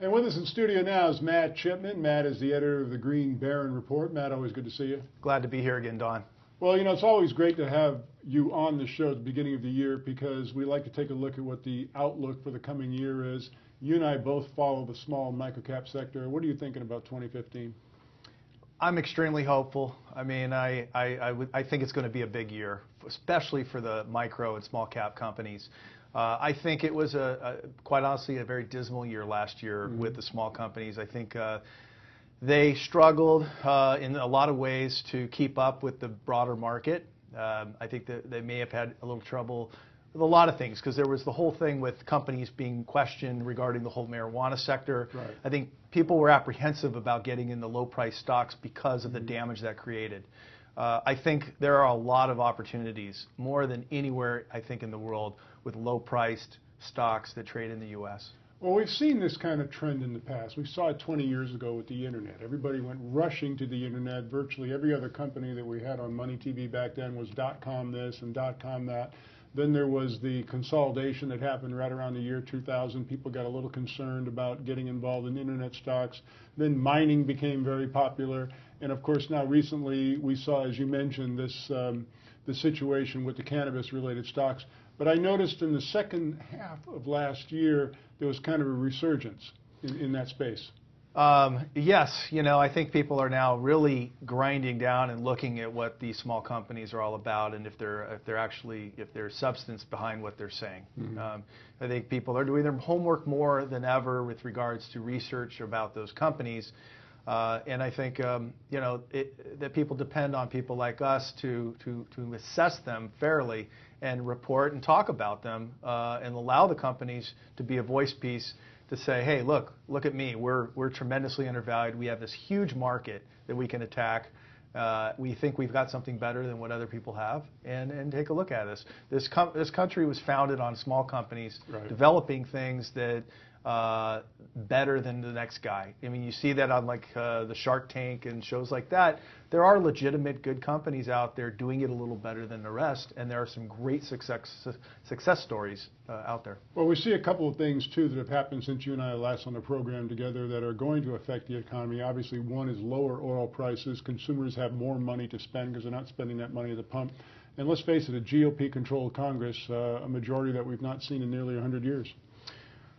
And with us in studio now is Matt Chipman. Matt is the editor of the Green Baron Report. Matt, always good to see you. Glad to be here again, Don. Well, it's always great to have you on the show at the beginning of the year because we like to take a look at what the outlook for the coming year is. You and I both follow the small and microcap sector. What are you thinking about 2015? I'm extremely hopeful. I mean, I think it's going to be a big year, especially for the micro and small cap companies. I think it was quite honestly a very dismal year last year with the small companies. I think they struggled in a lot of ways to keep up with the broader market. I think that they may have had a little trouble with a lot of things because there was the whole thing with companies being questioned regarding the whole marijuana sector. Right. I think people were apprehensive about getting in the low price stocks because of the damage that created. I think there are a lot of opportunities, more than anywhere I think in the world, with low-priced stocks that trade in the U.S. Well, we've seen this kind of trend in the past. We saw it 20 years ago with the Internet. Everybody went rushing to the Internet. Virtually every other company that we had on MoneyTV back then was .com this and .com that. Then there was the consolidation that happened right around the year 2000. People got a little concerned about getting involved in Internet stocks. Then mining became very popular. And of course, now recently we saw, as you mentioned, this the situation with the cannabis-related stocks. But I noticed in the second half of last year, there was kind of a resurgence in that space. Yes, I think people are now really grinding down and looking at what these small companies are all about, and if there's substance behind what they're saying. I think people are doing their homework more than ever with regards to research about those companies, and I think that people depend on people like us to assess them fairly and report and talk about them and allow the companies to be a voice piece to say, hey, look at me. We're tremendously undervalued. We have this huge market that we can attack. We think we've got something better than what other people have, and take a look at us. This country was founded on small companies developing things that better than the next guy. I mean, you see that on like the Shark Tank and shows like that. There are legitimate good companies out there doing it a little better than the rest, and there are some great success stories out there. Well, we see a couple of things, too, that have happened since you and I last on the program together that are going to affect the economy. Obviously, one is lower oil prices. Consumers have more money to spend because they're not spending that money at the pump. And let's face it, a GOP-controlled Congress, a majority that we've not seen in nearly 100 years.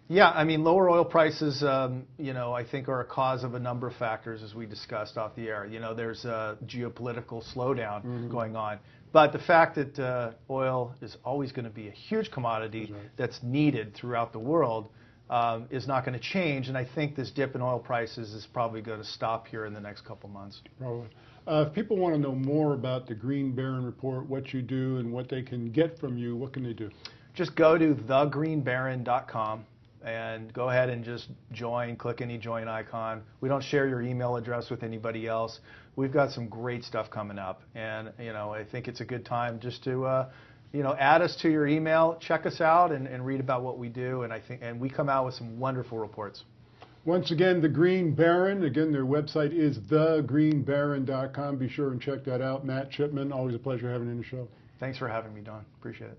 Yeah, I mean, lower oil prices, I think are a cause of a number of factors, as we discussed off the air. There's a geopolitical slowdown going on. But the fact that oil is always going to be a huge commodity that's needed throughout the world is not going to change. And I think this dip in oil prices is probably going to stop here in the next couple months. Probably. If people want to know more about the Green Baron Report, what you do and what they can get from you, what can they do? Just go to thegreenbaron.com. And go ahead and just join, click any join icon. We don't share your email address with anybody else. We've got some great stuff coming up. And, I think it's a good time just to, add us to your email, check us out, and read about what we do. And we come out with some wonderful reports. Once again, the Green Baron. Again, their website is thegreenbaron.com. Be sure and check that out. Matt Chipman, always a pleasure having you on the show. Thanks for having me, Don. Appreciate it.